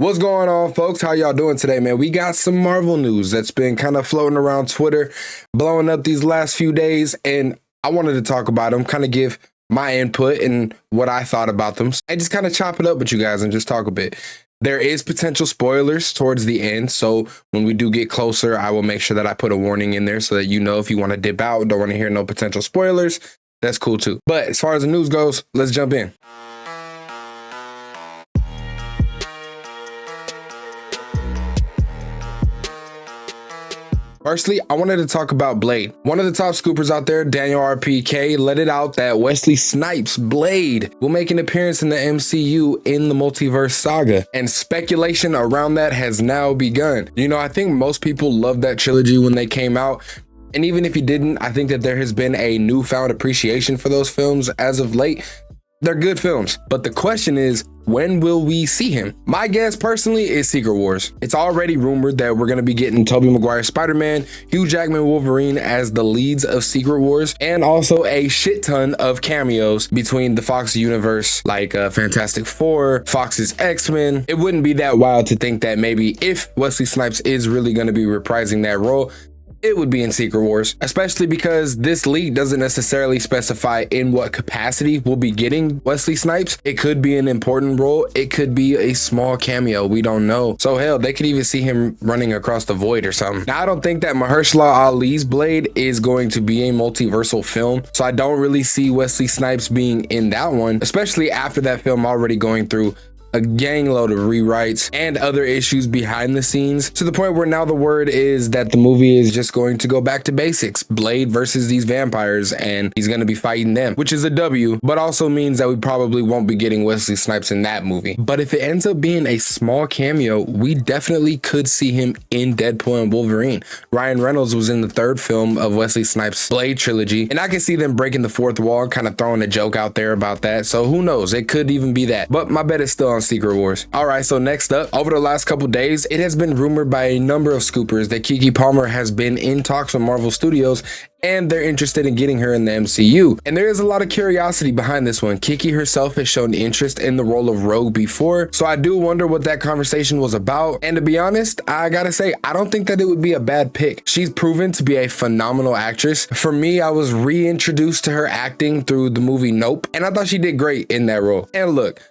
What's going on, folks? How y'all doing today, man? We got some Marvel news that's been kind of floating around Twitter, blowing up these last few days, and I wanted to talk about them, kind of give my input and what I thought about them, and just kind of chop it up with you guys and just talk a bit. There is potential spoilers towards the end, so when we do get closer, I will make sure that I put a warning in there so that you know if you want to dip out, don't want to hear no potential spoilers, that's cool too. But as far as the news goes, let's jump in. Firstly, I wanted to talk about Blade. One of the top scoopers out there, Daniel RPK, let it out that Wesley Snipes, Blade, will make an appearance in the MCU in the multiverse saga. And speculation around that has now begun. You know, I think most people loved that trilogy when they came out. And even if you didn't, I think that there has been a newfound appreciation for those films as of late. They're good films, but the question is, when will we see him? My guess personally is Secret Wars. It's already rumored that we're going to be getting Tobey Maguire Spider-Man, Hugh Jackman Wolverine as the leads of Secret Wars, and also a shit ton of cameos between the Fox universe, like Fantastic Four, Fox's X-Men. It wouldn't be that wild to think that maybe if Wesley Snipes is really going to be reprising that role, it would be in Secret Wars, especially because this leak doesn't necessarily specify in what capacity we'll be getting Wesley Snipes. It could be an important role. It could be a small cameo. We don't know. So hell, they could even see him running across the void or something. Now, I don't think that Mahershala Ali's Blade is going to be a multiversal film. So I don't really see Wesley Snipes being in that one, especially after that film already going through a gang load of rewrites and other issues behind the scenes, to the point where now the word is that the movie is just going to go back to basics. Blade versus these vampires, and he's going to be fighting them, which is a W, but also means that we probably won't be getting Wesley Snipes in that movie. But if it ends up being a small cameo, we definitely could see him in DeadPool and Wolverine. Ryan Reynolds was in the third film of Wesley Snipes' Blade trilogy, and I can see them breaking the fourth wall, kind of throwing a joke out there about that. So who knows? It could even be that, but my bet is still on Secret Wars. All right, so next up, over the last couple days, it has been rumored by a number of scoopers that Keke Palmer has been in talks with Marvel Studios and they're interested in getting her in the MCU. And there is a lot of curiosity behind this one. Keke herself has shown interest in the role of Rogue before, so I do wonder what that conversation was about. And to be honest, I gotta say, I don't think that it would be a bad pick. She's proven to be a phenomenal actress. For me, I was reintroduced to her acting through the movie Nope, and I thought she did great in that role. And look,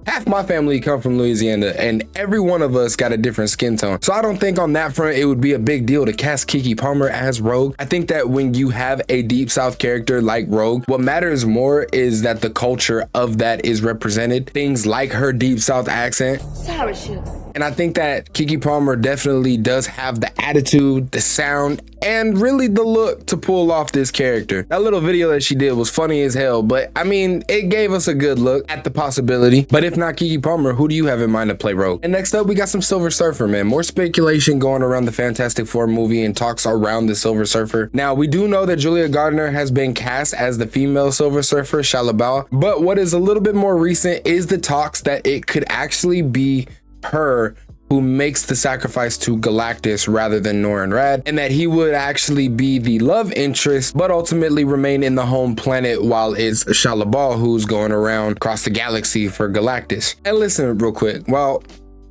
half my family come from Louisiana, and every one of us got a different skin tone. So I don't think on that front it would be a big deal to cast Keke Palmer as Rogue. I think that when you have a Deep South character like Rogue, what matters more is that the culture of that is represented. Things like her Deep South accent. Sorry, sugar. And I think that Keke Palmer definitely does have the attitude, the sound, and really the look to pull off this character. That little video that she did was funny as hell, but I mean, it gave us a good look at the possibility. But if not Keke Palmer, who do you have in mind to play Rogue? And next up, we got some Silver Surfer, man. More speculation going around the Fantastic Four movie and talks around the Silver Surfer. Now, we do know that Julia Gardner has been cast as the female Silver Surfer, Shalabal, but what is a little bit more recent is the talks that it could actually be her who makes the sacrifice to Galactus rather than Norrin Radd, and that he would actually be the love interest, but ultimately remain in the home planet while it's Shalabal who's going around across the galaxy for Galactus. And listen real quick, well,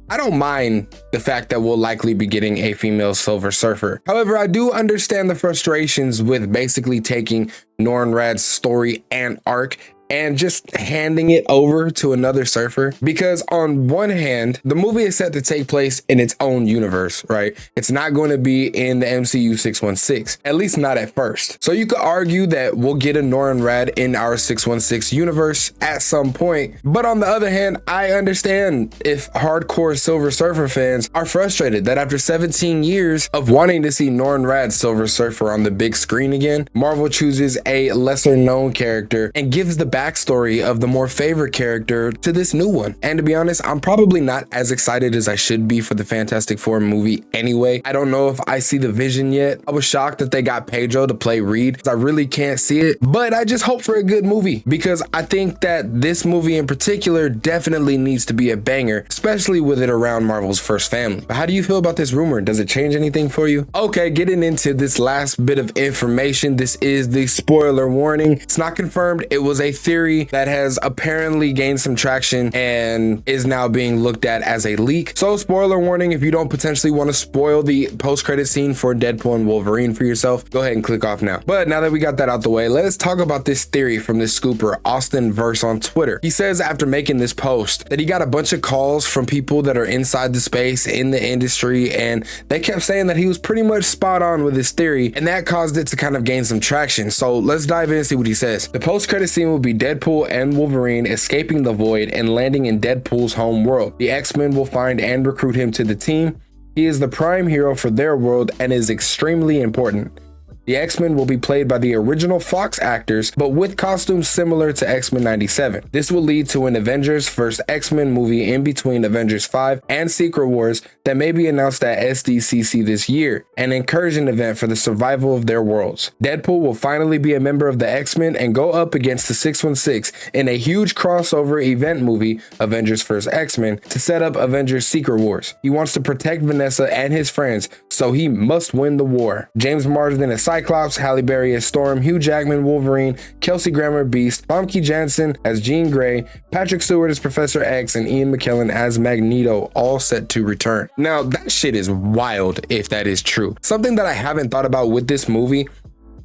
I don't mind the fact that we'll likely be getting a female Silver Surfer. However, I do understand the frustrations with basically taking Norrin Radd's story and arc and just handing it over to another surfer, because on one hand, the movie is set to take place in its own universe, right? It's not going to be in the MCU 616, at least not at first. So you could argue that we'll get a Norrin Radd in our 616 universe at some point. But on the other hand, I understand if hardcore Silver Surfer fans are frustrated that after 17 years of wanting to see Norrin Radd Silver Surfer on the big screen again, Marvel chooses a lesser known character and gives the backstory of the more favorite character to this new one. And to be honest, I'm probably not as excited as I should be for the Fantastic Four movie anyway. I don't know if I see the vision yet. I was shocked that they got Pedro to play Reed. I really can't see it, but I just hope for a good movie, because I think that this movie in particular definitely needs to be a banger, especially with it around Marvel's first family. But how do you feel about this rumor? Does it change anything for you? Okay, getting into this last bit of information, this is the spoiler warning. It's not confirmed. It was a theory theory that has apparently gained some traction and is now being looked at as a leak. So spoiler warning, if you don't potentially want to spoil the post-credit scene for Deadpool and Wolverine for yourself, go ahead and click off now. But now that we got that out the way, let's talk about this theory from this scooper, Austin Verse, on Twitter. He says after making this post that he got a bunch of calls from people that are inside the space in the industry, and they kept saying that he was pretty much spot on with his theory, and that caused it to kind of gain some traction. So let's dive in and see what he says. The post-credit scene will be Deadpool and Wolverine escaping the void and landing in Deadpool's home world. The X-Men will find and recruit him to the team. He is the prime hero for their world and is extremely important. The X-Men will be played by the original Fox actors, but with costumes similar to X-Men 97. This will lead to an Avengers vs. X-Men movie in between Avengers 5 and Secret Wars that may be announced at SDCC this year, an incursion event for the survival of their worlds. Deadpool will finally be a member of the X-Men and go up against the 616 in a huge crossover event movie, Avengers vs. X-Men, to set up Avengers Secret Wars. He wants to protect Vanessa and his friends, so he must win the war. James Marsden as Cyclops, Halle Berry as Storm, Hugh Jackman Wolverine, Kelsey Grammer Beast, Famke Janssen as Jean Grey, Patrick Stewart as Professor X, and Ian McKellen as Magneto, all set to return. Now that shit is wild if that is true. Something that I haven't thought about with this movie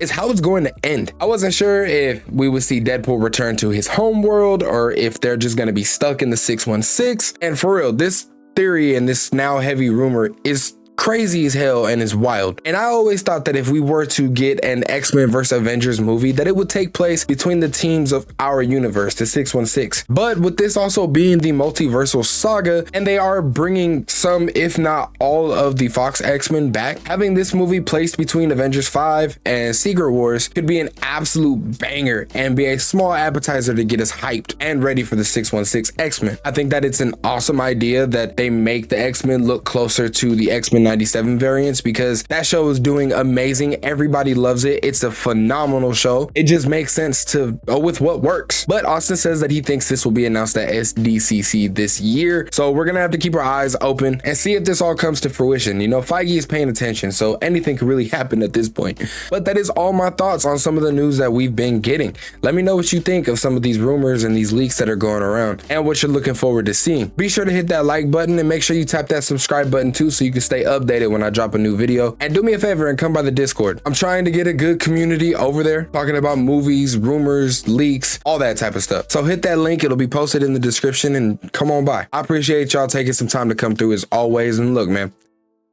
is how it's going to end. I wasn't sure if we would see Deadpool return to his home world or if they're just going to be stuck in the 616. And for real, this theory and this now heavy rumor is crazy as hell and is wild. And I always thought that if we were to get an X-Men vs. Avengers movie, that it would take place between the teams of our universe, the 616. But with this also being the multiversal saga, and they are bringing some, if not all, of the Fox X-Men back, having this movie placed between Avengers 5 and Secret Wars could be an absolute banger and be a small appetizer to get us hyped and ready for the 616 X-Men. I think that it's an awesome idea that they make the X-Men look closer to the X-Men 97 variants, because that show is doing amazing. Everybody loves it. It's a phenomenal show. It just makes sense to go with what works. But Austin says that he thinks this will be announced at SDCC this year. So we're gonna have to keep our eyes open and see if this all comes to fruition. You know, Feige is paying attention, so anything could really happen at this point. But that is all my thoughts on some of the news that we've been getting. Let me know what you think of some of these rumors and these leaks that are going around and what you're looking forward to seeing. Be sure to hit that like button and make sure you tap that subscribe button too, so you can stay updated when I drop a new video. And do me a favor and come by the Discord. I'm trying to get a good community over there talking about movies, rumors, leaks, all that type of stuff. So hit that link. It'll be posted in the description and come on by. I appreciate y'all taking some time to come through as always. And look, man,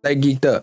stay geeked up.